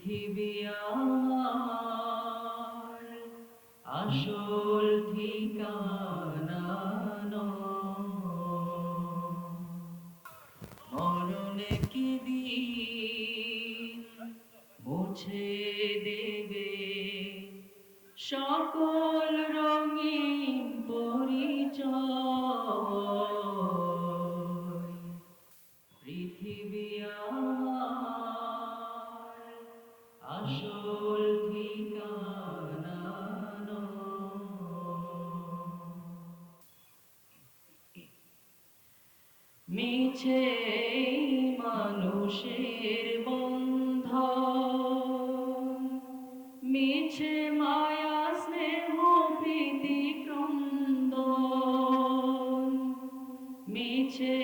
পৃথিবী আমার আসল ঠিকানা নয়। মরণে কি দিন মুছে দেবে সকল রঙিন পরিচয়। পৃথিবী আমার আসল ঠিকানা নয়। মিছে মানুষের বন্ধন, মিছে মায়া স্নেহ প্রীতি ক্রন্দন, মিছে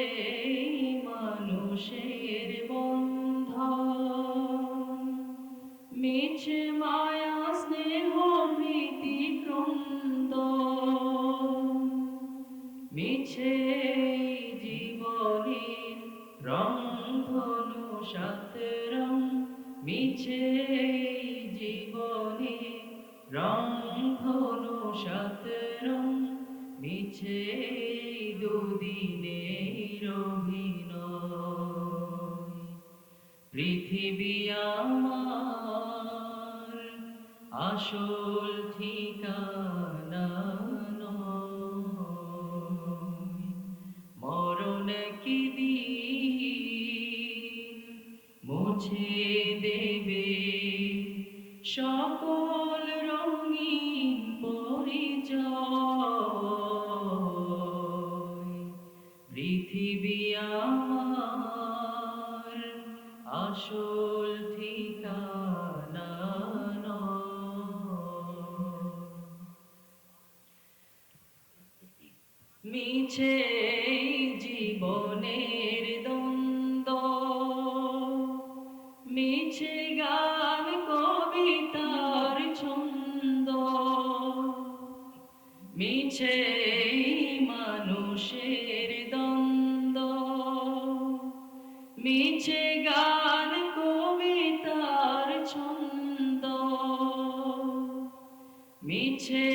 মানুষের বন্ধন, মিছে মায়া স্নেহ প্রীতি ক্রন্দন, মিছে জীবনের রংধনু সাত রং, মিছে জীবনের রংধনু সাত রং, মিছে দুদিনের অভিনয়। পৃথিবী আমার আসল ঠিকানা নয়। মরণ কি দিন মুছে দেবে সকল রঙিন পরিচয়। পৃথিবী আমার আসল ঠিকানা নয়। মিছে জীবনের দ্বন্দ্ব, মিছে গান কবিতার ছন্দ, মিছে মানুষের দ্বন্দ্ব, মিছে গান কবিতার ছন্দ, মিছে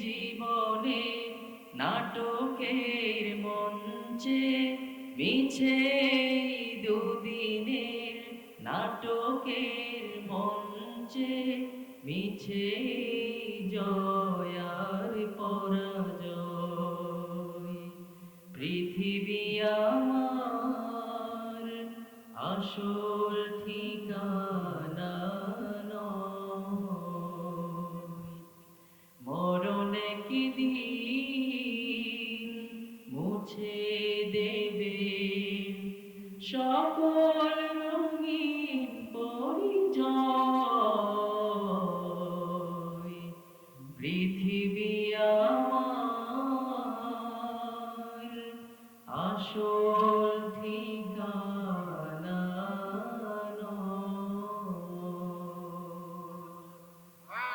জীবনে নাটকের মঞ্চে, মিছে দুদিনের নাটকের মঞ্চে, মিছে জয়ার পরাজয়। পৃথিবী আমার আসল ঠিকানা নয়। মরণ কি দিন মুছে দেবে সকল